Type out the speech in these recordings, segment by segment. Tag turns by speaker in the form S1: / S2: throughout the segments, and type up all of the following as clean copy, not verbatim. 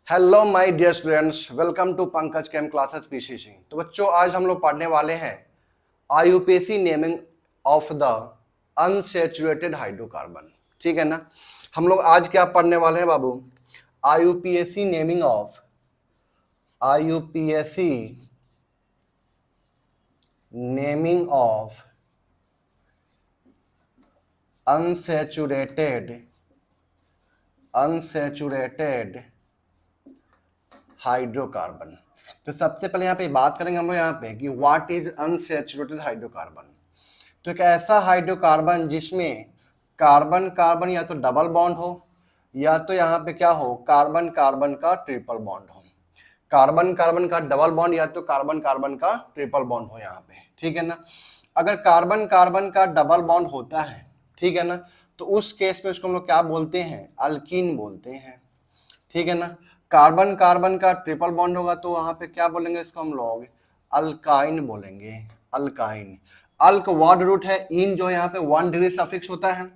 S1: Hello my dear students, welcome to Pankaj chem classes PCC. तो बच्चों, आज हम लोग पढ़ने वाले हैं IUPAC naming of the unsaturated hydrocarbon. ठीक है ना। हम लोग आज क्या पढ़ने वाले हैं बाबू? IUPAC naming of IUPAC naming of unsaturated hydrocarbon. तो सबसे पहले यहाँ पे बात करेंगे हम लोग यहाँ पे कि व्हाट इज अनसैचुरेटेड हाइड्रोकार्बन। तो एक ऐसा हाइड्रोकार्बन जिसमें कार्बन कार्बन या तो डबल बॉन्ड हो या तो यहाँ पे क्या हो, कार्बन कार्बन का ट्रिपल बॉन्ड हो। कार्बन कार्बन का डबल बॉन्ड या तो कार्बन कार्बन का ट्रिपल बॉन्ड हो यहाँ पे। ठीक है ना। अगर कार्बन कार्बन का डबल बॉन्ड होता है, ठीक है ना, तो उस केस में उसको हम लोग क्या बोलते हैं? अल्कीन बोलते हैं। ठीक है ना। कार्बन कार्बन का ट्रिपल बॉन्ड होगा तो वहां पे क्या बोलेंगे? इसको हम लोग अल्काइन बोलेंगे। अल्काइन। अल्क वर्ड रूट है, इन जो यहाँ पे 1 डिग्री सफिक्स होता है।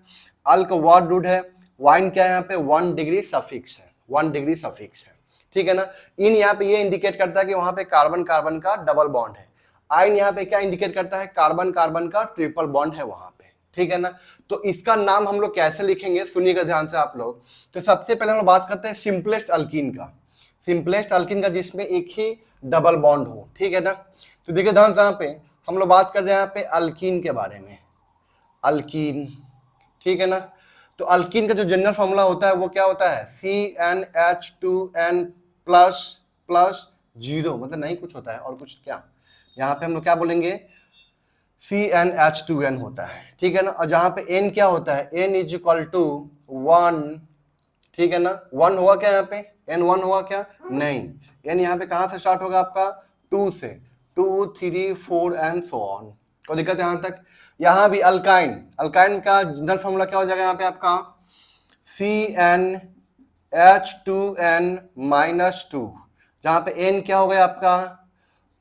S1: अल्क वर्ड रूट है, वाइन क्या है यहाँ पे? 1 डिग्री सफिक्स है। 1 डिग्री सफिक्स है। ठीक है ना। इन यहाँ पे ये इंडिकेट करता है कि वहां पे कार्बन कार्बन का डबल बॉन्ड है। आइन यहाँ पे क्या इंडिकेट करता है? कार्बन कार्बन का ट्रिपल बॉन्ड है वहां पे। ठीक है ना। तो इसका नाम हम लोग कैसे लिखेंगे, सुनिएगा ध्यान से आप लोग। तो सबसे पहले हम लोग बात करते हैं सिंपलेस्ट अल्कीन का। सिंपलेस्ट अल्कीन का जिसमें एक ही डबल बॉन्ड हो। ठीक है ना। तो देखिए ध्यान से, यहाँ पे हम लोग बात कर रहे हैं यहाँ पे अल्कीन के बारे में। अल्कीन। ठीक है ना। तो अल्कीन का जो जनरल फॉर्मूला होता है वो क्या होता है? CnH2n प्लस प्लस 0, मतलब नहीं कुछ होता है और कुछ क्या। यहाँ पे हम लोग क्या बोलेंगे? CnH2n होता है। ठीक है ना। और जहां पे n क्या होता है? n is equal to 1। ठीक है ना। 1 हुआ क्या यहाँ पे? n 1 हुआ क्या? नहीं। n यहाँ पे कहां से स्टार्ट होगा आपका? 2 से। 2 3 4 एंड सो ऑन। कोई दिक्कत यहां तक? यहां भी अल्काइन। अल्काइन का जनरल फॉर्मूला क्या हो जाएगा यहाँ पे आपका? CnH2n माइनस 2, जहां पे n क्या हो गया आपका?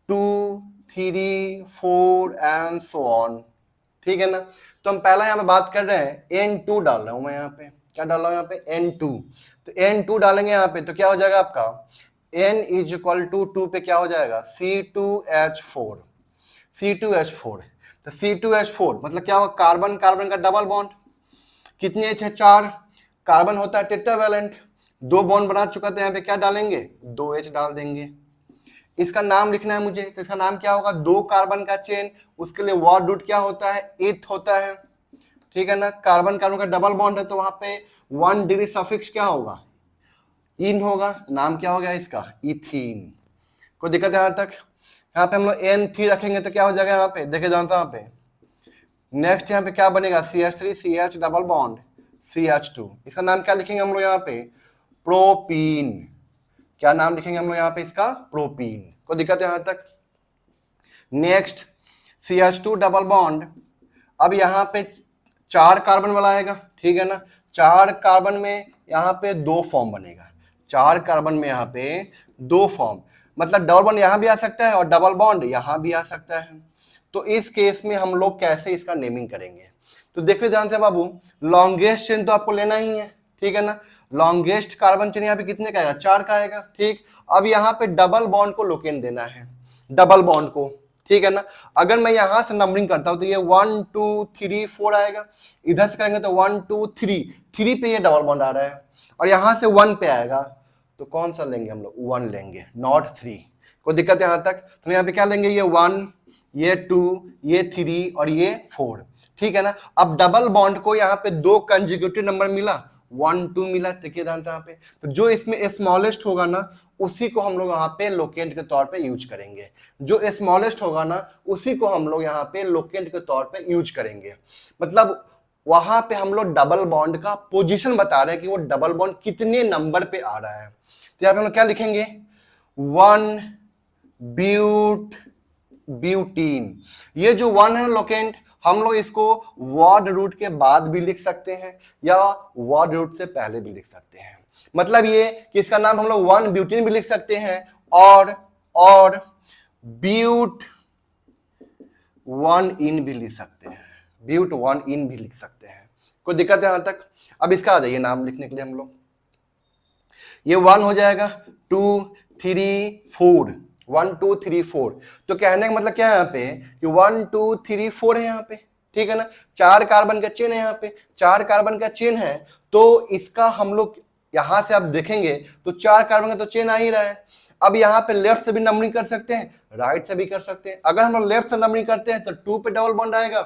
S1: 2 3 4 एंड सो ऑन। ठीक है ना। तो हम पहला यहाँ पे बात कर रहे हैं N2 डाल रहा हूं मैं यहाँ पे। क्या डाल रहा हूं यहाँ पे? N2। तो N2 डालेंगे यहाँ पे तो क्या हो जाएगा आपका? N इज इक्वल टू 2 पे क्या हो जाएगा? C2H4। C2H4। तो C2H4 मतलब क्या होगा? कार्बन कार्बन का डबल बॉन्ड। कितने एच है? 4। कार्बन होता है टेट्रावैलेंट, 2 बॉन्ड बना चुका था। यहाँ पे क्या डालेंगे? 2H डाल देंगे। इसका नाम लिखना है मुझे, तो इसका नाम क्या होगा? 2 कार्बन का चेन, उसके लिए वर्ड रूट क्या होता है? एथ होता है। ठीक है ना। कार्बन कार्बन का डबल बॉन्ड है तो वहां पे 1 डिग्री सफिक्स क्या होगा? इन होगा। नाम क्या हो गया इसका? इथीन। कोई दिक्कत है यहाँ तक? यहाँ पे हम लोग N3 रखेंगे तो क्या हो जाएगा? यहाँ पे देखे जानता यहाँ पे नेक्स्ट यहाँ पे क्या बनेगा? CH3 CH double bond CH2। इसका नाम क्या लिखेंगे हम लोग यहाँ पे? प्रोपीन। क्या नाम लिखेंगे हम लोग यहाँ पे इसका? प्रोपीन। कोई दिक्कत है यहाँ तक? Next CH2 double bond. अब यहाँ पे 4 कार्बन वाला आएगा। ठीक है ना। 4 कार्बन में यहाँ पे 2 फॉर्म बनेगा। 4 कार्बन में यहाँ पे 2 फॉर्म, मतलब डबल बॉन्ड यहाँ भी आ सकता है और डबल बॉन्ड यहाँ भी आ सकता है। तो इस केस में हम लोग कैसे इसका नेमिंग करेंगे? तो देखिए ध्यान से बाबू, लॉन्गेस्ट चेन तो आपको लेना ही है। ठीक है ना। लॉन्गेस्ट कार्बन चेन यहाँ पे कितने का आएगा? 4 का आएगा। ठीक। अब यहाँ पे डबल बॉन्ड को लोकेट देना है, डबल बॉन्ड को। ठीक है ना। अगर मैं यहां से नंबरिंग करता हूं तो ये 1 2 3 4 आएगा। इधर से करेंगे तो 1 2 3 पे ये डबल बॉन्ड आ रहा है और यहां से 1 पे आएगा तो कौन सा लेंगे हम लोग? 1 लेंगे, नॉट 3। कोई दिक्कत है यहां तक? तो यहाँ पे क्या लेंगे? ये 1, ये 2, ये 3 और ये 4। ठीक है ना। अब डबल बॉन्ड को यहाँ पे 2 कंजिक्यूटिव नंबर मिला, 1 2 मिला। देखिए ध्यान से यहाँ पे, तो जो इसमें स्मॉलेस्ट होगा ना उसी को हम लोग यहाँ पे लोकेंट के तौर पे यूज करेंगे। जो स्मॉलेस्ट होगा ना उसी को हम लोग यहाँ पे लोकेंट के तौर पे यूज करेंगे। मतलब वहां पे हम लोग डबल बॉन्ड का पोजीशन बता रहे हैं कि वो डबल बॉन्ड कितने नंबर पे आ रहा है। तो यहाँ पे हम लोग क्या लिखेंगे? 1 ब्यूटीन। ये जो 1 है लोकेंट, हम लोग इसको वर्ड रूट के बाद भी लिख सकते हैं या वर्ड रूट से पहले भी लिख सकते हैं। मतलब ये कि इसका नाम हम लोग 1 ब्यूटीन भी लिख सकते हैं और ब्यूट 1 इन भी लिख सकते हैं। ब्यूट 1 इन भी लिख सकते हैं। कोई दिक्कत है यहां तक? अब इसका आ जाइए नाम लिखने के लिए हम लोग। ये 1 हो जाएगा, 2 3 4, 1 2 3 4। तो कहने का मतलब क्या है यहाँ पे कि 1 2 3 4 है यहाँ पे, ठीक है ना। 4 कार्बन का चेन है यहाँ पे, 4 कार्बन का चेन है, तो इसका हम लोग यहां से आप देखेंगे तो 4 कार्बन का तो चेन आ ही रहा है। अब यहाँ पे लेफ्ट से भी नंबरिंग कर सकते हैं, राइट से भी कर सकते हैं। अगर हम लोग लेफ्ट से नंबरिंग करते हैं तो 2 पे डबल बॉन्ड आएगा,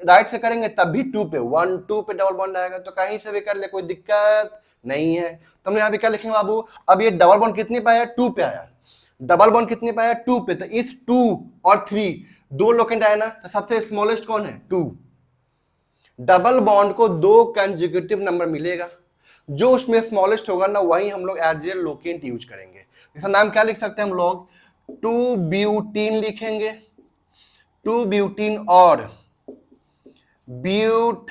S1: राइट से करेंगे तब भी 2 पे, 1 2 पे डबल बॉन्ड आएगा। तो कहीं से भी कर ले, कोई दिक्कत नहीं है। तो हम यहाँ पे क्या लिखेंगे बाबू, अब ये डबल बॉन्ड कितने पे आया, 2 पे आया। डबल बॉन्ड कितने पे आया, 2 पे। तो इस 2 और 3 दो लोकेंट आया ना, तो सबसे स्मॉलेस्ट कौन है, 2। डबल बॉन्ड को 2 कंसेक्यूटिव नंबर मिलेगा, जो उसमें स्मॉलेस्ट होगा ना, वही हम लोग एज ए लोकेंट यूज करेंगे। इसका नाम क्या लिख सकते हैं हम लोग, 2 ब्यूटीन लिखेंगे, 2 ब्यूटीन और ब्यूट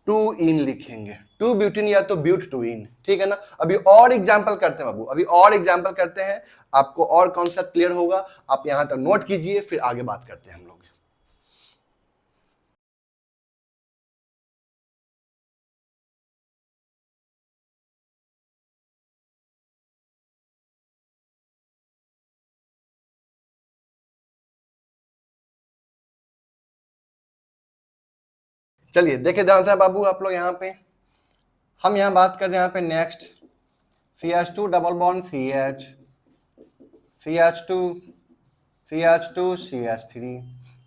S1: 2 इन लिखेंगे, 2 ब्यूटीन या तो ब्यूट 2 इन, ठीक है ना। अभी और एग्जांपल करते हैं बाबू, अभी और एग्जांपल करते हैं, आपको और कॉन्सेप्ट क्लियर होगा। आप यहां तक नोट कीजिए, फिर आगे बात करते हैं हम लोग। चलिए देखिए ध्यान से बाबू, आप लोग यहाँ पे, हम यहाँ बात कर रहे हैं यहाँ पे next, CH2 double bond CH, CH2 CH2 CH3।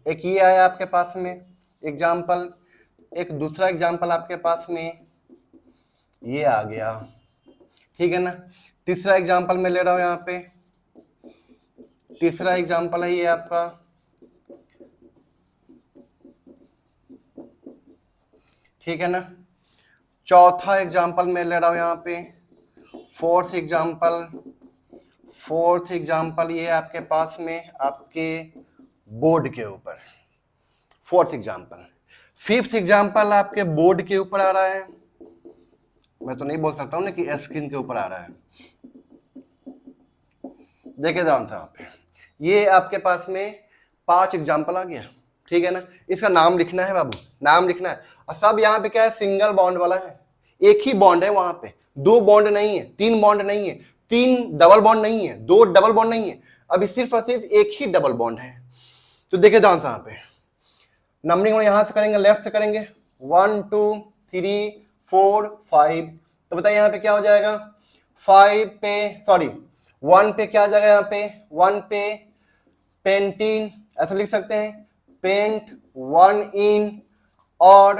S1: एक ये आया आपके पास में एग्जाम्पल, एक दूसरा एग्जाम्पल आपके पास में ये आ गया, ठीक है ना। तीसरा एग्जाम्पल मैं ले रहा हूं यहाँ पे, तीसरा एग्जाम्पल है ये आपका, ठीक है ना। चौथा एग्जाम्पल मैं ले रहा हूं यहाँ पे, फोर्थ एग्जाम्पल, फोर्थ एग्जाम्पल ये आपके पास में आपके बोर्ड के ऊपर, फोर्थ एग्जाम्पल। फिफ्थ एग्जाम्पल आपके बोर्ड के ऊपर आ रहा है, मैं तो नहीं बोल सकता हूँ ना कि स्क्रीन के ऊपर आ रहा है। देखिए ध्यान से यहाँ पे, ये आपके पास में 5 एग्जाम्पल आ गया, ठीक है ना। इसका नाम लिखना है बाबू, नाम लिखना है। और सब यहाँ पे क्या है, सिंगल बॉन्ड वाला है, एक ही बॉन्ड है वहां पे, 2 बॉन्ड नहीं है, 3 बॉन्ड नहीं है, 3 डबल बॉन्ड नहीं है, 2 डबल बॉन्ड नहीं है, अभी सिर्फ और सिर्फ एक ही डबल बॉन्ड है। तो देखिए ध्यान से यहाँ पे नंबरिंग में यहां से करेंगे, लेफ्ट से करेंगे, 1 2 3 4 5। तो बताइए यहाँ पे क्या हो जाएगा, 5 पे सॉरी 1 पे क्या आ जाएगा, यहाँ पे 1 पे पेंटीन, ऐसा लिख सकते हैं, पेंट 1 इन, और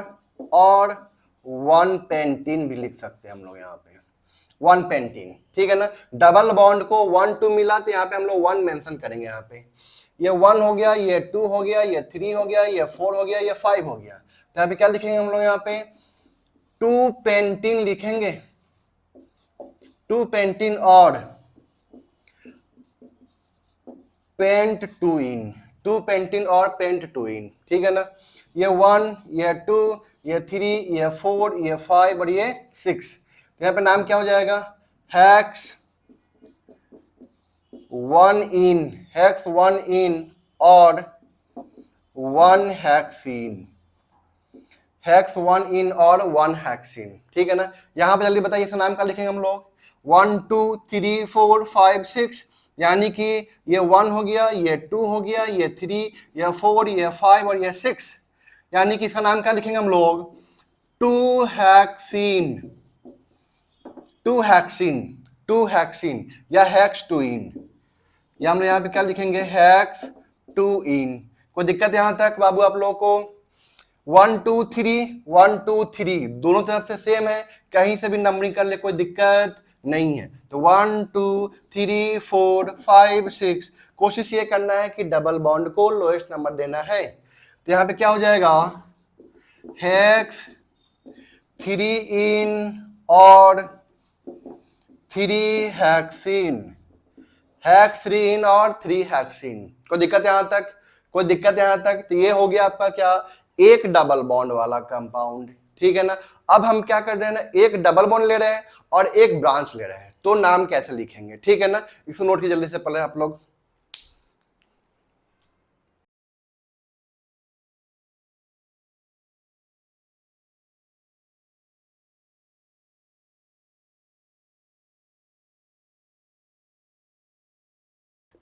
S1: 1 पेंटीन भी लिख सकते हैं हम लोग यहाँ पे, 1 पेंटीन, ठीक है ना। डबल बॉन्ड को 1 2 मिला तो यहाँ पे हम लोग 1 मेंशन करेंगे। यहाँ पे ये 1 हो गया, ये 2 हो गया, ये 3 हो गया, ये 4 हो गया, ये 5 हो गया। तो यहाँ पे क्या लिखेंगे हम लोग, यहाँ पे 2 पेंटीन लिखेंगे, 2 पेंटीन और पेंट 2 इन, 2 पेंटीन और पेंट 2 इन, ठीक है ना। ये 1, ये 2, ये 3, ये 4, ये 5 और ये 6। तो यहाँ पे नाम क्या हो जाएगा, हेक्स 1 इन, हेक्स 1 इन और 1 हेक्सीन, हेक्स 1 इन और 1 हेक्सीन, ठीक है ना। यहाँ पे जल्दी बताइए इसका नाम क्या लिखेंगे हम लोग, 1 2 3 4 5 6, यानी कि ये 1 हो गया, ये 2 हो गया, ये 3, ये 4, ये 5 और ये 6, यानी कि इसका नाम क्या लिखेंगे हम लोग, 2 हेक्सीन, 2 हेक्सीन, 2 हेक्सीन या हेक्स 2 इन, या हम लोग यहाँ पे क्या लिखेंगे, हेक्स 2 इन। कोई दिक्कत यहाँ तक बाबू आप लोगों को, 1 2 3 1 2 3 दोनों तरफ से सेम है, कहीं से भी नंबरिंग कर ले, कोई दिक्कत नहीं है। तो 1 2 3 4 5 6, कोशिश ये करना है कि डबल बॉन्ड को लोएस्ट नंबर देना है। तो यहाँ पे क्या हो जाएगा, हेक्स 3 इन और 3 हेक्सीन, हेक्स 3 इन और 3 हेक्सीन। कोई दिक्कत यहां तक, कोई दिक्कत यहां तक। तो ये हो गया आपका क्या, एक डबल बॉन्ड वाला कंपाउंड, ठीक है ना। अब हम क्या कर रहे हैं ना, एक डबल बॉन्ड ले रहे हैं और एक ब्रांच ले रहे हैं, तो नाम कैसे लिखेंगे, ठीक है ना। इसको नोट कीजिए जल्दी से पहले आप लोग।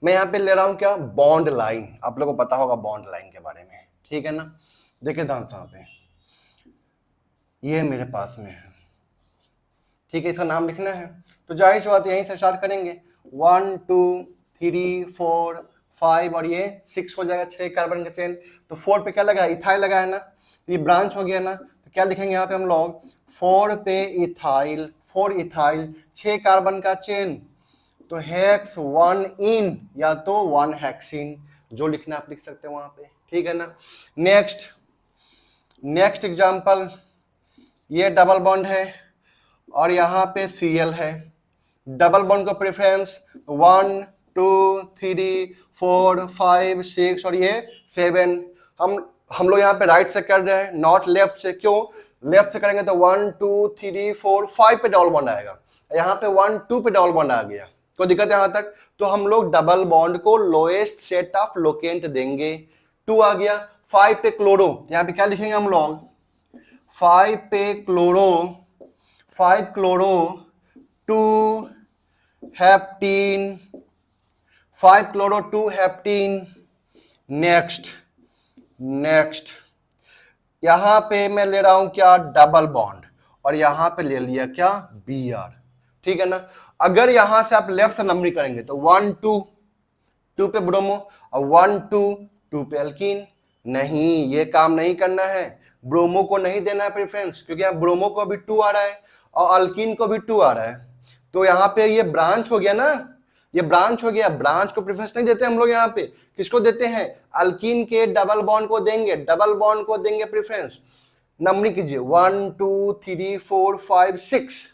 S1: मैं यहाँ पे ले रहा हूं क्या, बॉन्ड लाइन। आप लोगों को पता होगा बॉन्ड लाइन के बारे में, ठीक है ना। देखिए ध्यान से यहाँ पे, ये मेरे पास में है, ठीक है, इसका नाम लिखना है। तो जाहिर सी बात यहीं से स्टार्ट करेंगे, 1 2 3 4 5 और ये 6 हो जाएगा, 6 कार्बन का चेन। तो 4 पे क्या लगा है, इथाइल लगा है ना, तो ये ब्रांच हो गया ना। तो क्या लिखेंगे यहाँ पे हम लोग, 4 पे इथाइल, 4 इथाइल, 6 कार्बन का चेन, तो हेक्स 1 इन या तो 1 हेक्सिन, जो लिखना आप लिख सकते हैं वहां पे, ठीक है ना। नेक्स्ट एग्जांपल, ये डबल बॉन्ड है और यहाँ पे Cl है। डबल बॉन्ड का प्रेफरेंस 1 2 3 4 5 6 और ये 7। हम लोग यहाँ पे राइट से कर रहे हैं, नॉट लेफ्ट से। क्यों, लेफ्ट से करेंगे तो 1 2 3 4 5 पे डबल बॉन्ड आएगा, यहाँ पे 1 2 पे डबल बॉन्ड आ गया, कोई दिक्कत है यहाँ तक। तो हम लोग डबल बॉन्ड को लोएस्ट सेट ऑफ लोकेंट देंगे, 2 आ गया। 5 पे क्लोरो, यहाँ पे क्या लिखेंगे हम लोग, 5 पे क्लोरो, 5 क्लोरो 2 हेप्टीन, 5 क्लोरो 2 हेप्टीन। नेक्स्ट यहां पे मैं ले रहा हूं क्या, डबल बॉन्ड, और यहां पे ले लिया क्या, Br, ठीक है ना। अगर यहां से आप लेफ्ट से नंबरिंग करेंगे तो 1 2 पे ब्रोमो और 1 2 पे अल्कीन। नहीं, ये काम नहीं करना है, ब्रोमो को नहीं देना है प्रेफरेंस, क्योंकि यहाँ ब्रोमो को भी 2 आ रहा है और अल्कीन को भी 2 आ रहा है। तो यहाँ पे ये ब्रांच हो गया ना, ये ब्रांच हो गया, ब्रांच को प्रेफरेंस नहीं देते हम लोग। यहाँ पे किसको देते हैं, अल्कीन के डबल बॉन्ड को देंगे, डबल बॉन्ड को देंगे प्रेफरेंस। नंबरिंग कीजिए 1 2 3 4 5 6,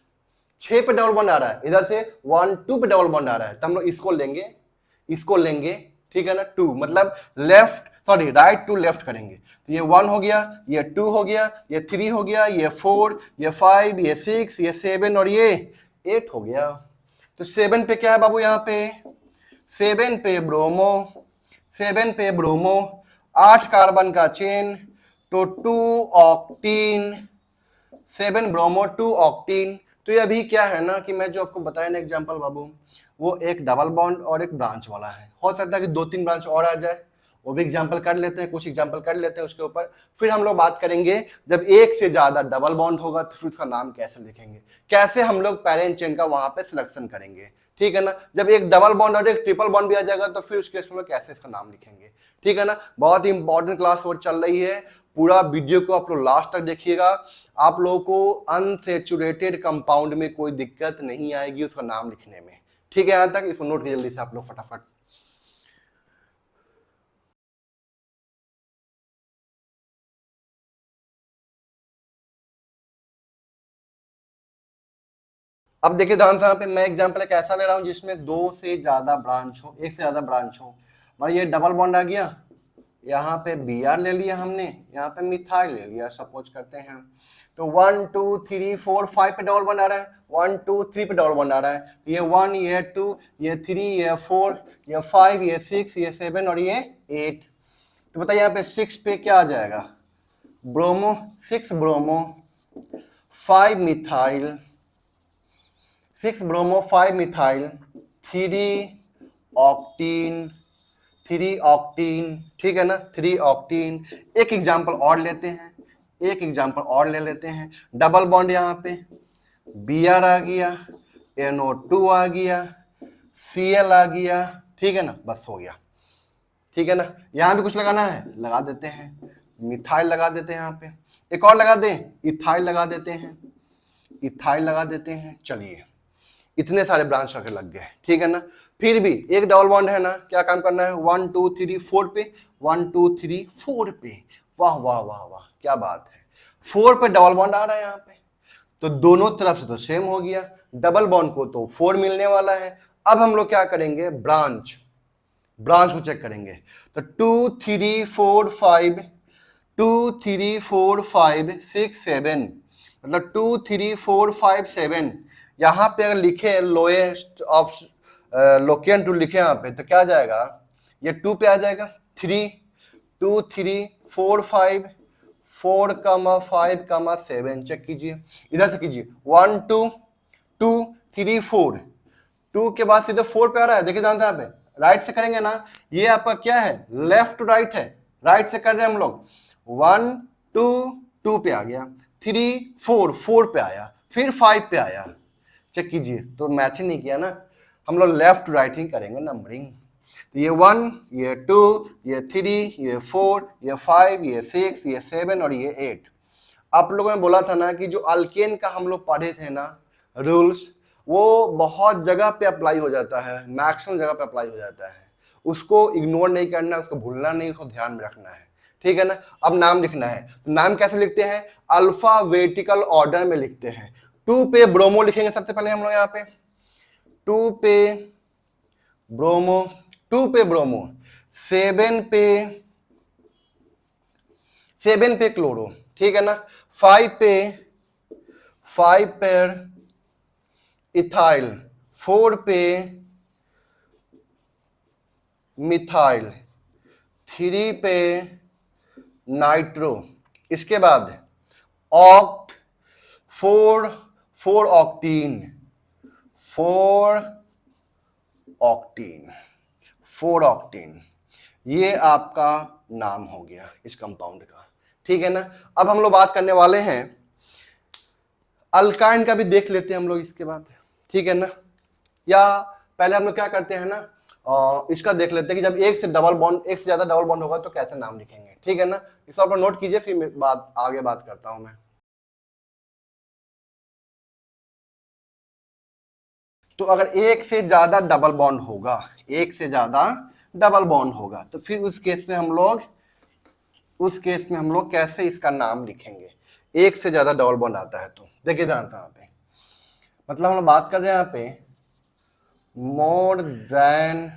S1: 6 पे डबल बॉन्ड आ रहा है, इधर से 1 2 पे डबल बॉन्ड आ रहा है, तो हम लोग इसको लेंगे, ठीक है ना। 2 मतलब राइट टू लेफ्ट करेंगे, तो ये 1 हो गया, ये 2 हो गया, ये 3 हो गया, ये 4, ये 5, ये 6, ये 7 और ये 8 हो गया। तो 7 पे क्या है बाबू, यहाँ पे 7 पे ब्रोमो, 7 पे ब्रोमो, 8 कार्बन का चेन, तो 2 ऑक्टीन, 7 ब्रोमो 2 ऑक्टीन। तो ये अभी क्या है ना कि मैं जो आपको बताया ना एग्जांपल बाबू, वो एक डबल बॉन्ड और एक ब्रांच वाला है। हो सकता है कि 2-3 ब्रांच और आ जाए, वो भी एग्जांपल कर लेते हैं, कुछ एग्जांपल कर लेते हैं उसके ऊपर। फिर हम लोग बात करेंगे जब एक से ज्यादा डबल बॉन्ड होगा तो फिर उसका नाम कैसे लिखेंगे, कैसे हम लोग पैरेंट चेन का वहां पे सिलेक्शन करेंगे, ठीक है ना। जब एक डबल बॉन्ड और एक ट्रिपल बॉन्ड भी आ जाएगा तो फिर उस केस में कैसे इसका नाम लिखेंगे, ठीक है ना। बहुत ही इंपॉर्टेंट क्लास और चल रही है, पूरा वीडियो को आप लोग लास्ट तक देखिएगा। आप लोगों को अनसेचुरेटेड कंपाउंड में कोई दिक्कत नहीं आएगी उसका नाम लिखने में, ठीक है। यहां तक इसको नोट कीजिए जल्दी से आप लोग फटाफट। अब देखिए ध्यान से, यहाँ पे मैं एग्जांपल एक ऐसा ले रहा हूं जिसमें 2 से ज्यादा ब्रांच हो, एक से ज्यादा ब्रांच हो। मतलब ये डबल बॉन्ड आ गया, यहाँ पे Br ले लिया हमने, यहाँ पे मिथाइल ले लिया, सपोज करते हैं। तो 1 2 3 4 5 पे डबल बॉन्ड आ रहा है, 1 2 3 पे डबल बॉन्ड आ रहा है, तो ये 1, ये 2, ये 3, ये 4, ये 5, ये 6, ये 7 और ये 8। तो बताइए यहाँ पे 6 पे क्या आ जाएगा, bromo, 6 bromo 5 methyl, 6 bromo 5 methyl, 3 octane, 3 octane, ठीक है ना, 3 ऑक्टीन। एक एग्जांपल और लेते हैं, एक एग्जांपल और ले लेते हैं। डबल बॉन्ड यहाँ पे Br आ गया, NO2 आ गया, Cl आ गया, ठीक है ना, बस हो गया, ठीक है ना। यहाँ भी कुछ लगाना है, लगा देते हैं, मिथाइल लगा देते हैं, यहाँ पे एक और लगा दें, इथाइल लगा देते हैं, इथाइल लगा देते हैं। चलिए इतने सारे ब्रांच रखे लग गए, ठीक है ना। फिर भी एक डबल बॉन्ड है ना, क्या काम करना है, 1 2 3 4 पे, 1 2 3 4 पे, वाह वाह वाह वाह, क्या बात है, 4 पे डबल बॉन्ड आ रहा है यहाँ पे, तो दोनों तरफ से तो सेम हो गया, डबल बॉन्ड को तो 4 मिलने वाला है। अब हम लोग क्या करेंगे, ब्रांच को चेक करेंगे। तो 2 3 4 5, 2 3 4 5 6 7, मतलब 2 3 4 5 7। यहाँ पे अगर लिखे लोएस्ट ऑफ लोकेंट लिखे यहाँ पे तो क्या आ जाएगा, ये 2 पे आ जाएगा, 3 2 3 4 5 4 5 7, चेक कीजिए, इधर से कीजिए, 1 2 2 3 4, 2 के बाद सीधे 4 पे आ रहा है, देखिए ध्यान से यहाँ पे, राइट से करेंगे ना, ये आपका क्या है, लेफ्ट टू राइट है, राइट से कर रहे हैं हम लोग, 1 2 2 पे आ गया, 3 4 4 पे आया, फिर 5 पे आया, चेक कीजिए, तो मैचिंग नहीं किया ना, हम लोग लेफ्ट टू राइट ही करेंगे नंबरिंग। तो ये 1, ये 2, ये 3, ये 4, ये 5, ये 6, ये 7 और ये 8। आप लोगों ने बोला था ना कि जो अल्केन का हम लोग पढ़े थे ना रूल्स, वो बहुत जगह पे अप्लाई हो जाता है, मैक्सिमम जगह पे अप्लाई हो जाता है, उसको इग्नोर नहीं करना, उसको भूलना नहीं, उसको ध्यान में रखना है, ठीक है ना। अब नाम लिखना है, तो नाम कैसे लिखते हैं, अल्फाबेटिकल ऑर्डर में लिखते हैं। 2 पे ब्रोमो लिखेंगे सबसे पहले हम लोग, यहाँ पे 2 पे ब्रोमो, 2 पे ब्रोमो, 7 पे 7 पे क्लोरो, ठीक है ना। 5 पे 5 पर इथाइल, 4 पे मिथाइल, 3 पे नाइट्रो, इसके बाद ऑक्ट 4 4 ऑक्टीन 4 ऑक्टीन 4 ऑक्टीन, ये आपका नाम हो गया इस कंपाउंड का, ठीक है ना। अब हम लोग बात करने वाले हैं अल्काइन का भी देख लेते हैं हम लोग इसके बाद, ठीक है ना। या पहले हम लोग क्या करते हैं ना, इसका देख लेते हैं कि जब एक से ज्यादा डबल बॉन्ड होगा तो कैसे नाम लिखेंगे, ठीक है ना। इस पर नोट कीजिए, फिर आगे बात करता हूं मैं। तो अगर एक से ज्यादा डबल बॉन्ड होगा, एक से ज्यादा डबल बॉन्ड होगा, तो फिर उस केस में हम लोग कैसे इसका नाम लिखेंगे, एक से ज्यादा डबल बॉन्ड आता है तो देखिए ध्यान से, यहाँ पे मतलब हम लोग बात कर रहे हैं यहाँ पे मोर देन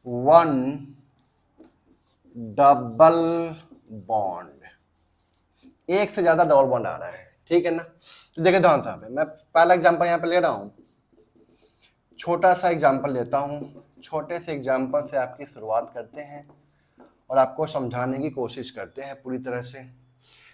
S1: 1 डबल बॉन्ड, एक से ज्यादा डबल बॉन्ड आ रहा है, ठीक है ना। तो देखिए ध्यान से, यहाँ पे मैं पहला एग्जांपल यहाँ पे ले रहा हूं, छोटा सा एग्जांपल लेता हूं, छोटे से एग्जांपल से आपकी शुरुआत करते हैं और आपको समझाने की कोशिश करते हैं पूरी तरह से।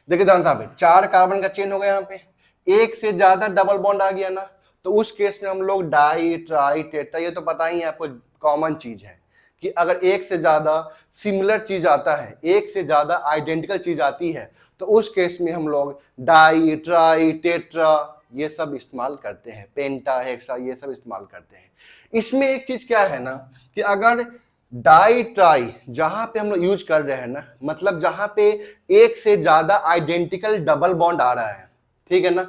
S1: देखिए ध्यान से, 4 कार्बन का चेन हो गया, यहाँ पे एक से ज्यादा डबल बॉन्ड आ गया ना, तो उस केस में हम लोग डाई ट्राई टेट्रा, ये तो पता ही है आपको, कॉमन चीज है कि अगर एक से ज्यादा सिमिलर चीज आता है, एक से ज्यादा आइडेंटिकल चीज आती है, तो उस केस में हम लोग डाई ट्राई टेट्रा ये सब इस्तेमाल करते हैं, पेंटा हेक्सा ये सब इस्तेमाल करते हैं। इसमें एक चीज क्या है ना कि अगर डाई ट्राई जहां पे हम लोग यूज कर रहे हैं ना, मतलब जहां पे एक से ज्यादा आइडेंटिकल डबल बॉन्ड आ रहा है, ठीक है ना,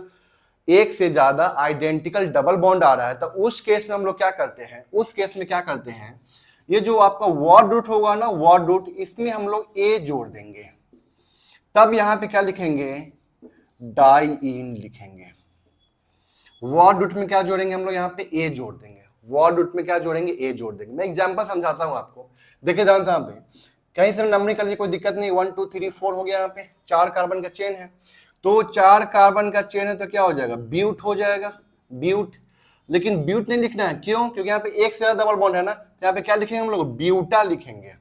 S1: एक से ज्यादा आइडेंटिकल डबल बॉन्ड आ रहा है, तो उस केस में हम लोग क्या करते हैं, उस केस में क्या करते हैं, ये जो आपका वर्ड रूट होगा ना, वर्ड रूट, इसमें हम लोग ए जोड़ देंगे, तब यहां पे क्या लिखेंगे, डाइईन लिखेंगे। वर्ड रूट में क्या जोड़ेंगे हम लोग, यहाँ पे ए जोड़ देंगे, वर्ड रूट में क्या जोड़ेंगे, ए जोड़ देंगे। मैं एग्जांपल समझाता हूं आपको, देखिए ध्यान से, यहाँ पे कहीं से नंबरिंग कर लीजिए, कोई दिक्कत नहीं, 1 2 3 4 हो गया, यहाँ पे 4 कार्बन का चेन है, तो 4 कार्बन का चेन है तो क्या हो जाएगा, ब्यूट हो जाएगा, ब्यूट। लेकिन ब्यूट नहीं लिखना है, क्यों, क्योंकि यहाँ पे एक से ज्यादा डबल बॉन्ड है ना, तो यहाँ पे क्या लिखेंगे हम लोग, ब्यूटा लिखेंगे,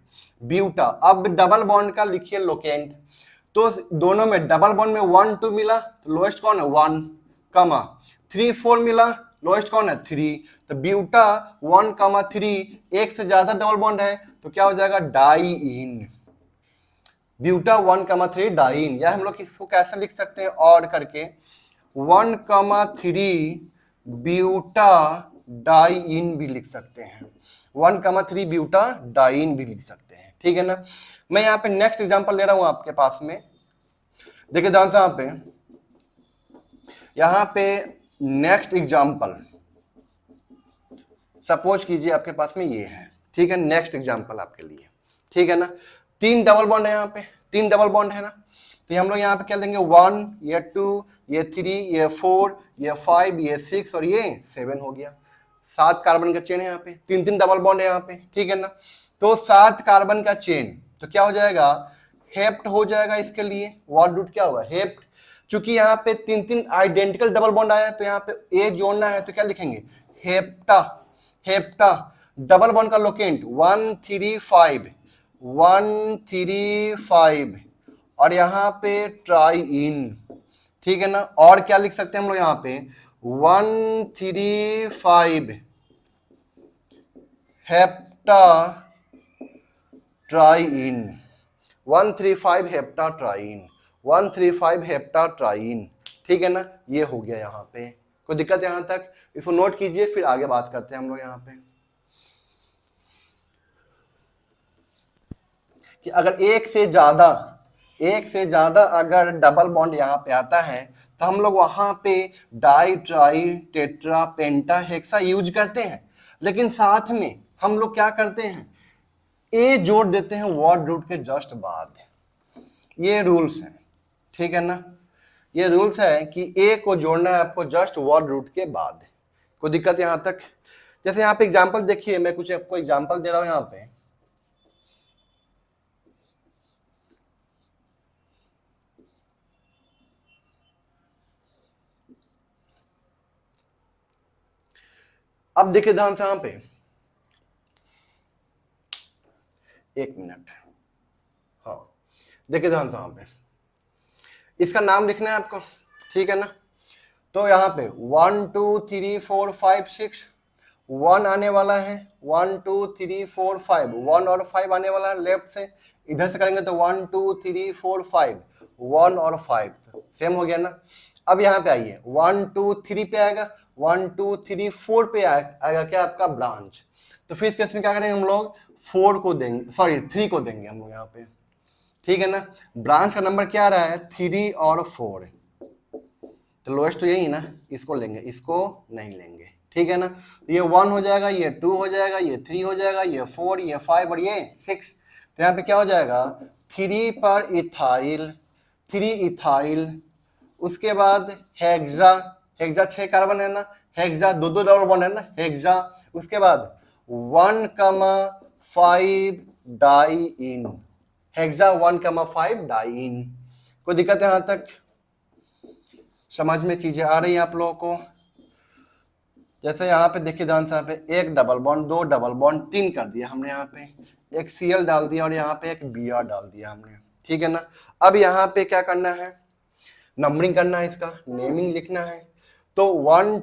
S1: ब्यूटा। अब डबल बॉन्ड का लिखिए लोकेंट, तो दोनों में डबल बॉन्ड में 1 2 मिला, तो लोएस्ट कौन है, 1 कमा, 3 4 मिला, लोएस्ट कौन है, 3, तो ब्यूटा 1 कमा 3, एक से ज्यादा डबल बॉन्ड है तो क्या हो जाएगा, डाइईन, ब्यूटा 1 कमा 3 डाइईन। या हम लोग इसको कैसे लिख सकते हैं, और करके 1 कमा 3 ब्यूटा डाइईन भी लिख सकते हैं, 1 कमा 3 ब्यूटा डाइईन भी लिख सकते हैं, ठीक है ना। मैं यहाँ पे नेक्स्ट एग्जांपल ले रहा हूं आपके पास में, देखिए ध्यान से, यहाँ पे नेक्स्ट एग्जांपल सपोज कीजिए आपके पास में ये है, ठीक है, नेक्स्ट एग्जांपल आपके लिए, ठीक है ना। 3 डबल बॉन्ड है यहाँ पे, 3 डबल बॉन्ड है ना, तो हम लोग यहाँ पे क्या लेंगे, 1 ये 2 ये 3 ये 4 ये 5 ये 6 और ये 7 हो गया, 7 कार्बन का चेन है यहाँ पे, 3 डबल बॉन्ड है यहाँ पे, ठीक है ना। तो 7 कार्बन का चेन तो क्या हो जाएगा, हेप्ट हो जाएगा, इसके लिए वर्ड रूट क्या होगा, हेप्ट। चूंकि यहाँ पे 3 आइडेंटिकल डबल बॉन्ड आया है तो यहाँ पे ए जोड़ना है, तो क्या लिखेंगे, हेप्टा, हेप्टा। डबल बॉन्ड का लोकेंट 1 3 5 1 3 5 और यहाँ पे ट्राइइन, ठीक है ना। और क्या लिख सकते हैं हम लोग यहाँ पे, 1 3 5 हेप्टा हेप्टाट्राईन, 135 हेप्टाट्राईन, 135 हेप्टाट्राईन। ठीक है ना, ये हो गया। यहाँ पे कोई दिक्कत यहाँ तक? इसको नोट कीजिए, फिर आगे बात करते हैं हम लोग यहाँ पे कि अगर एक से ज्यादा अगर डबल बॉन्ड यहाँ पे आता है तो हम लोग वहां पे डाई, ट्राई, टेट्रा, पेंटा, हेक्सा यूज करते हैं। लेकिन साथ में हम लोग क्या करते हैं, ए जोड़ देते हैं वर्ड रूट के जस्ट बाद। ये रूल्स है, ठीक है ना, ये रूल्स है कि ए को जोड़ना है आपको जस्ट वर्ड रूट के बाद। कोई दिक्कत यहाँ तक? जैसे यहाँ पे एग्जाम्पल देखिए, मैं कुछ आपको एग्जाम्पल दे रहा हूं यहाँ पे। अब देखिए ध्यान से यहाँ पे, एक मिनट, हाँ देखिए ध्यान से यहाँ पे, इसका नाम लिखना है आपको, ठीक है ना। तो यहाँ पे 1 2 3 4 5 6 1 आने वाला है, 1 2 3 4 5 1 और 5 आने वाला है लेफ्ट से। इधर से करेंगे तो 1 2 3 4 5 1 और 5, सेम हो गया ना। अब यहाँ पे आइए, 1 2 3 पे आएगा, 1 2 3 4 पे आएगा क्या आपका ब्रांच। तो फिर इस केस में क्या करेंगे हम लोग, 4 को देंगे, सॉरी 3 को देंगे हम लोग यहाँ पे, ठीक है ना। ब्रांच का नंबर क्या आ रहा है, 3 और 4, तो लोएस्ट तो यही ना, इसको लेंगे, इसको नहीं लेंगे, ठीक है ना। तो ये 1 हो जाएगा, ये 2 हो जाएगा, ये 3 हो जाएगा, ये 4, ये 5 और ये 6। तो यहाँ पे क्या हो जाएगा, 3 पर इथाइल, 3 इथाइल, उसके बाद हेक्सा, हेक्सा 6 कार्बन है ना, हेक्सा 2 2 डबल बॉन्ड है ना, हेक्सा। उसके बाद 1,5 डाइइन, हेक्सा 1,5 डाइइन। कोई दिक्कत है यहाँ तक? समझ में चीजें आ रही है आप लोगों को? जैसे यहाँ पे देखिए ध्यान से, यहाँ पे एक डबल बॉन्ड, 2 डबल बॉन्ड, 3 कर दिया हमने, यहाँ पे एक Cl डाल दिया और यहाँ पे एक Br डाल दिया हमने, ठीक है ना। अब यहाँ पे क्या करना है, नंबरिंग करना है, इसका नेमिंग लिखना है। तो 1